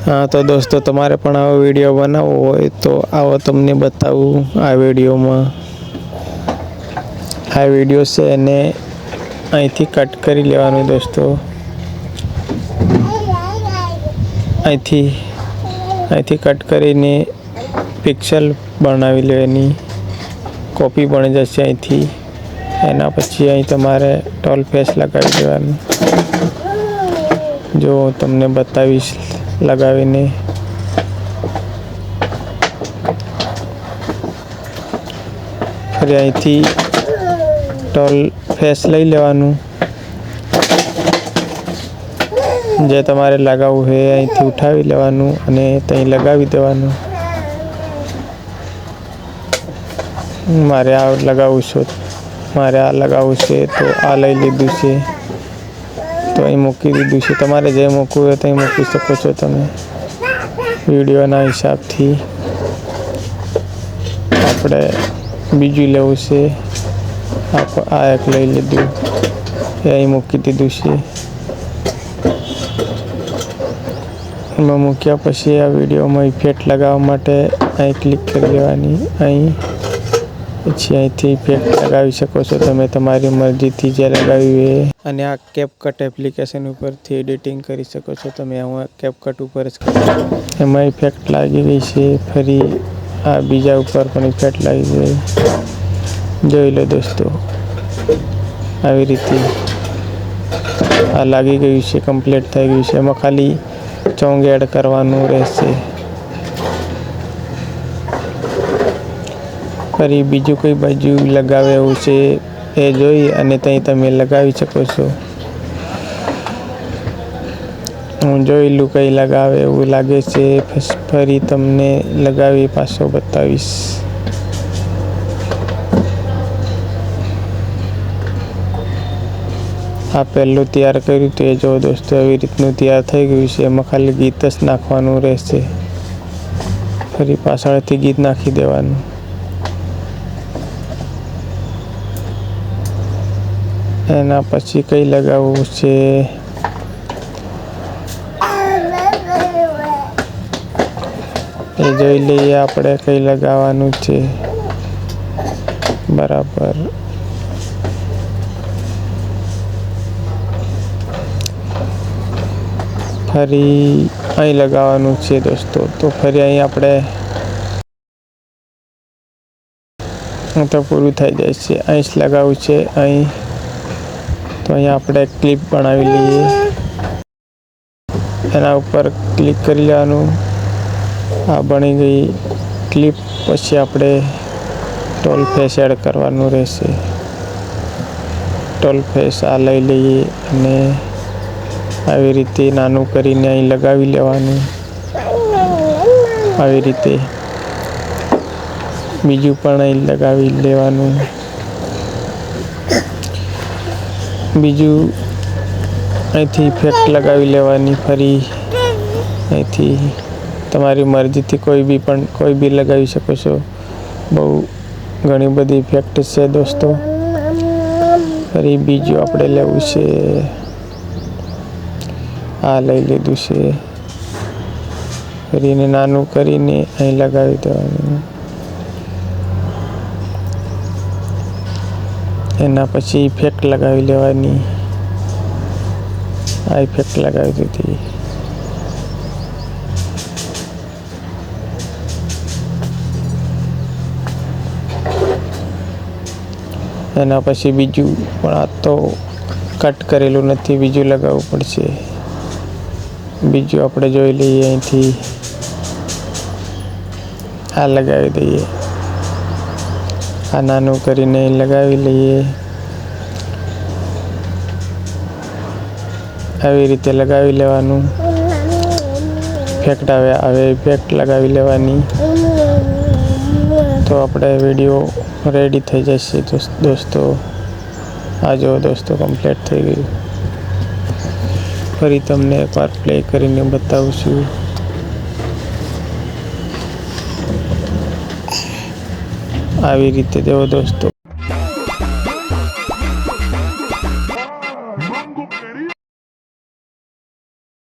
हाँ तो दोस्तों तमारे पण आ वीडियो बनावो होय तो आओ तमने बताऊँ आ वीडियो में। आ वीडियो से ने અહીંથી કટ કરી લેવાનું દોસ્તો। અહીંથી કટ કરીને પિક્સેલ બનાવી લેવાની, કોપી બની જશે અહીંથી। એના પછી અહીં તમારે ટોલ ફેસ લગાવી દેવાનું, જો તમને બતાવીશ લગાવીને। ફરી અહીંથી ટોલ ફેસ લઈ લેવાનું, જે તમારે લગાવવું હોય અહીંથી ઉઠાવી લેવાનું અને ત્યાં લગાવી દેવાનું। મારે આ લગાવવું છે તો આ લઈ લીધું છે તો અહીં મૂકી દીધું છે। તમારે જે મૂકવું હોય ત્યાં મૂકી શકો છો તમે વિડીયોના હિસાબથી। આપણે બીજું લેવું છે, આ એક લઈ લીધું, એ અહીં મૂકી દીધું છે। એમાં મૂક્યા પછી આ વિડીયોમાં ઇફેક્ટ લગાવવા માટે અહીં ક્લિક કરી લેવાની। અહીં પછી અહીંથી ઇફેક્ટ લગાવી શકો છો તમે તમારી મરજીથી જે લગાવી હોય। અને આ કેપકટ એપ્લિકેશન ઉપરથી એડિટિંગ કરી શકો છો તમે। હું કેપકટ ઉપર જ કરું, એમાં ઇફેક્ટ લાગી ગઈ છે। ફરી આ બીજા ઉપર પણ ઇફેક્ટ લાગી ગઈ, જોઈ લો દોસ્તો। આવી રીતે આ લાગી ગયું છે, કમ્પ્લીટ થઈ ગયું છે। એમાં ખાલી ચોંગ એડ કરવાનું રહેશે। ફરી બીજું કોઈ બાજુ લગાવે એવું છે એ જોઈ અને ત્યાં તમે લગાવી શકો છો। હું જોયેલું કંઈ લગાવે એવું લાગે છે, ફરી તમને લગાવી પાછો બતાવીશ। આ પહેલું તૈયાર કર્યું તો એ જો દોસ્તો આવી રીતનું તૈયાર થઈ ગયું છે। એમાં ખાલી ગીત જ નાખવાનું રહેશે, ફરી પાછળથી ગીત નાખી દેવાનું। એના પછી કંઈ લગાવવું છે એ જોઈ લઈએ આપણે, કંઈ લગાવવાનું છે બરાબર। ફરી અહીં લગાવવાનું છે દોસ્તો, તો ફરી અહીં આપણે તો પૂરું થઈ જાય છે। અહીં જ લગાવવું છે અહીં, તો અહીં આપણે ક્લિપ બનાવી લઈએ। એના ઉપર ક્લિક કરી લેવાનું, આ બની ગઈ ક્લિપ। પછી આપણે ટોલ ફેસ એડ કરવાનું રહેશે। ટોલ ફેસ આ લઈ લઈએ અને આવી રીતે નાનું કરીને અહીં લગાવી લેવાનું। આવી રીતે બીજું પણ અહીં લગાવી લેવાનું। બીજું અહીંથી ઇફેક્ટ લગાવી લેવાની। ફરી અહીંથી તમારી મરજીથી કોઈ બી લગાવી શકો છો। બહુ ઘણી બધી ઇફેક્ટ છે દોસ્તો। ફરી બીજું આપણે લેવું છે, આ લઈ લીધું છે, ફરી એને નાનું કરીને અહીં લગાવી દેવાનું। એના પછી ઇફેક્ટ લગાવી લેવાની, આ ઇફેક્ટ લગાવી દીધી। એના પછી બીજું પણ આ તો કટ કરેલું નથી, બીજું લગાવવું પડશે। બીજું આપણે જોઈ લઈએ, અહીંથી આ લગાવી દઈએ, આ નાનું કરીને લગાવી લઈએ। આવી રીતે લગાવી લેવાનું। ઇફેક્ટ આવે ઇફેક્ટ લગાવી લેવાની, તો આપણે વિડીયો રેડી થઈ જશે દોસ્તો। આ જો દોસ્તો કમ્પ્લીટ થઈ ગયું। ફરી તમને એકવાર પ્લે કરીને બતાવું છું। આવી રીતે દેવો દોસ્તો।